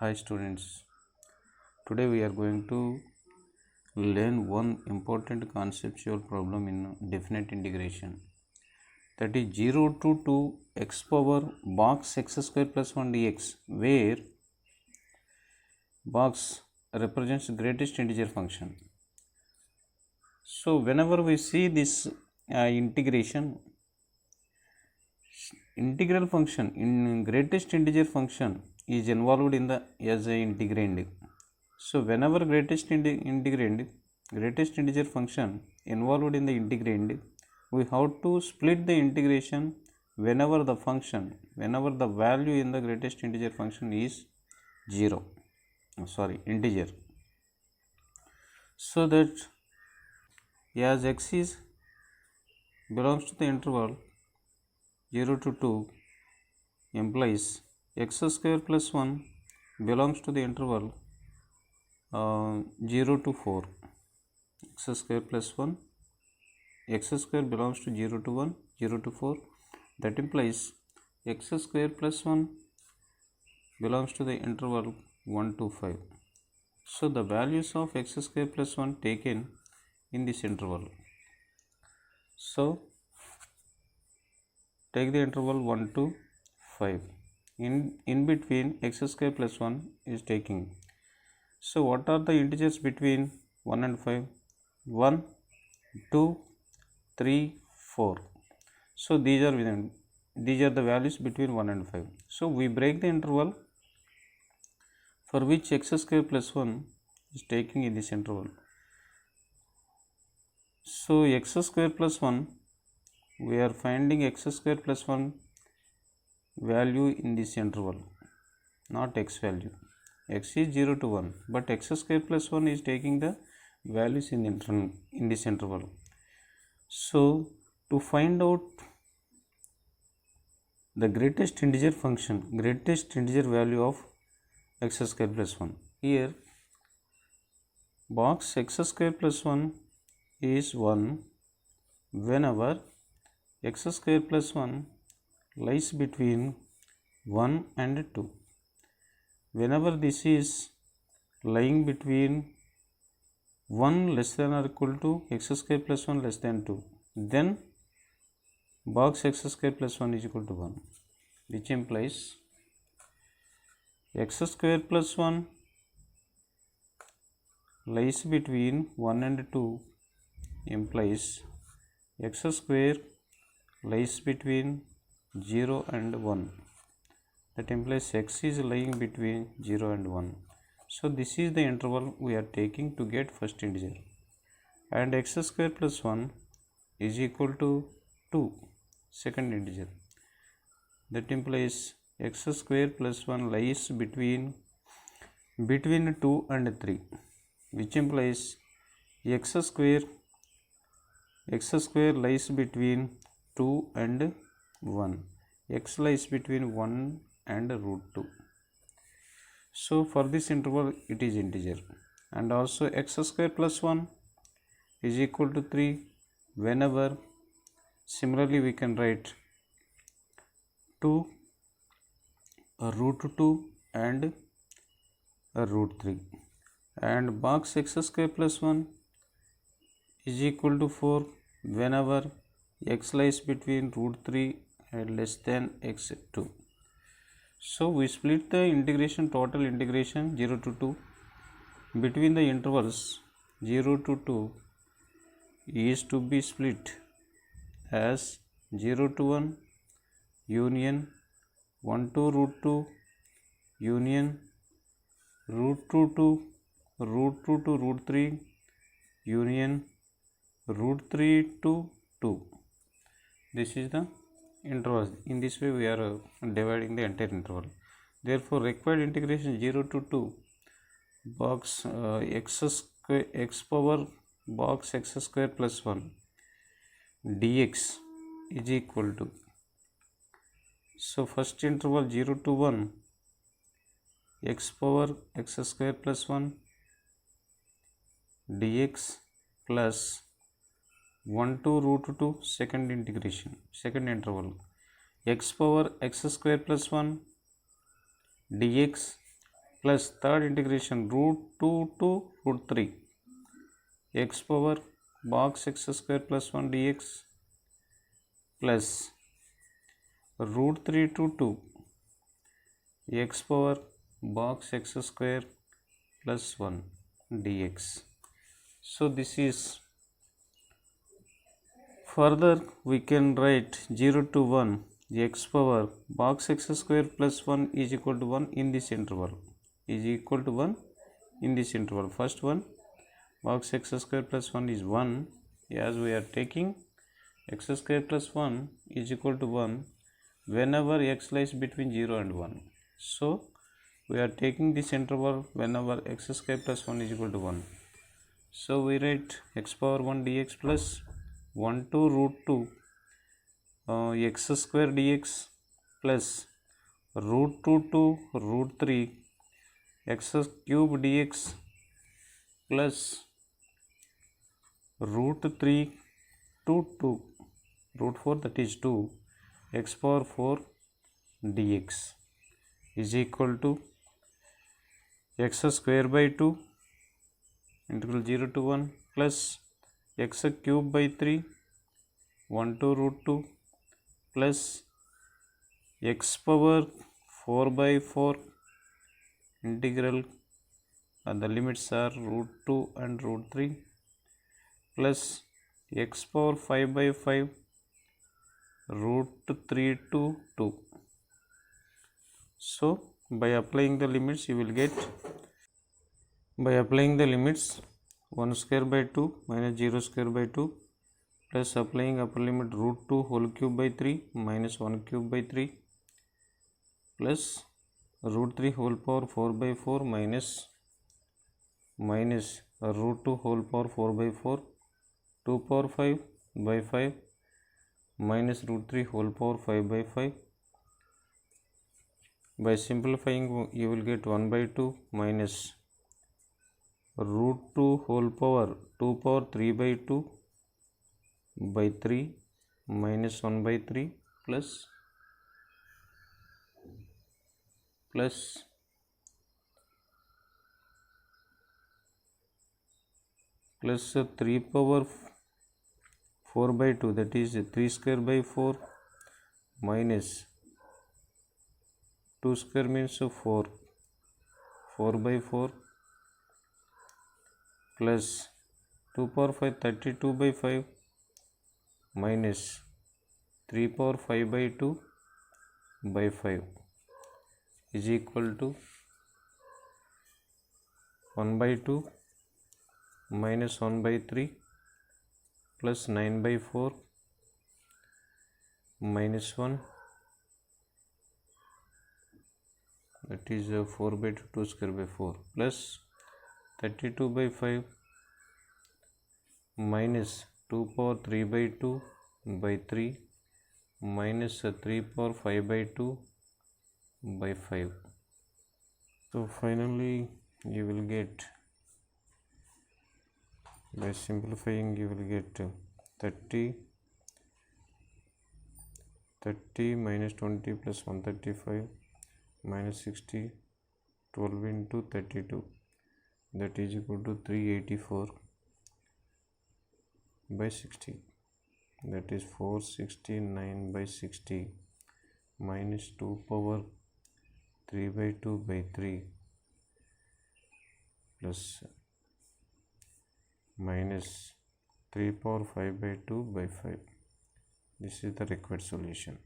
Hi students, today we are going to learn one important conceptual problem in definite integration, that is 0 to 2 x power box x square plus 1 dx, where box represents greatest integer function. So whenever we see this integral function in greatest integer function is involved in the as a integrand. So whenever greatest integer function involved in the integrand, we have to split the integration whenever the value in the greatest integer function is integer. So that as x is belongs to the interval 0 to 2 implies x square plus 1 belongs to the interval 0 to 4. X square plus 1, x square belongs to 0 to 1, 0 to 4. That implies x square plus 1 belongs to the interval 1 to 5. So the values of x square plus 1 taken in this interval. So take the interval 1 to 5. In between x square plus 1 is taking. So what are the integers between 1 and 5? 1, 2, 3, 4. So these are the values between 1 and 5. So we break the interval for which x square plus 1 is taking in this interval. So x square plus 1, we are finding x square plus 1 value in this interval, not x value. X is 0 to 1, but x square plus 1 is taking the values in this interval. So to find out the greatest integer value of x square plus 1, here box x square plus 1 is 1 whenever x square plus 1 lies between 1 and 2. Whenever this is lying between 1 less than or equal to x square plus 1 less than 2, then box x square plus 1 is equal to 1, which implies x square plus 1 lies between 1 and 2 implies x square lies between 0 and 1. That implies x is lying between 0 and 1. So this is the interval we are taking to get first integer, and x square plus 1 is equal to 2, second integer. That implies x square plus 1 lies between 2 and 3, which implies x square lies between 2 and 1. X lies between 1 and root 2. So for this interval it is integer, and also x square plus 1 is equal to 3 whenever, similarly we can write 2, root 2 and root 3, and box x square plus 1 is equal to 4 whenever x lies between root 3 and less than x2. So we split the total integration 0 to 2 between the intervals 0 to 2 is to be split as 0 to 1 union 1 to root 2 union root 2 to root 3 union root 3 to 2. This is the intervals. In this way we are dividing the entire interval. Therefore required integration 0 to 2 box x power box x square plus 1 dx is equal to, so first interval 0 to 1 x power x square plus 1 dx plus 1 to root 2 second interval x power x square plus 1 dx plus third integration root 2 to root 3 x power box x square plus 1 dx plus root 3 to 2 x power box x square plus 1 dx. So this is, further we can write 0 to 1 x power box x square plus 1 is equal to 1 in this interval, is equal to 1 in this interval. First one, box x square plus 1 is 1, as we are taking x square plus 1 is equal to 1 whenever x lies between 0 and 1. So we are taking this interval whenever x square plus 1 is equal to 1. So we write x power 1 dx plus 1 to root 2 x square dx plus root 2 to root 3 x cube dx plus root 3 to 2 root 4, that is 2 x power 4 dx is equal to x square by 2 integral 0 to 1 plus x cube by 3 1 to root 2 plus x power 4 by 4 integral, and the limits are root 2 and root 3 plus x power 5 by 5 root 3 to 2. So by applying the limits you will get, by applying the limits 1 square by 2 minus 0 square by 2 plus applying upper limit root 2 whole cube by 3 minus 1 cube by 3 plus root 3 whole power 4 by 4 minus root 2 whole power 4 by 4 2 power 5 by 5 minus root 3 whole power 5 by 5. By simplifying you will get 1 by 2 minus root 2 whole power 2 power 3 by 2 by 3 minus 1 by 3 plus 3 power 4 by 2, that is 3 square by 4 minus 2 square means 4 by 4 plus 2 power 5 32 by 5 minus 3 power 5 by 2 by 5 is equal to 1 by 2 minus 1 by 3 plus 9 by 4 minus 1, that is 4 by 2, 2 square by 4 plus 32 by 5 minus 2 power 3 by 2 by 3 minus 3 power 5 by 2 by 5. So finally you will get, by simplifying you will get 30 minus 20 plus 135 minus 60 12 into 32, that is equal to 384 by 60, that is 469 by 60 minus 2 power 3 by 2 by 3 plus minus 3 power 5 by 2 by 5. This is the required solution.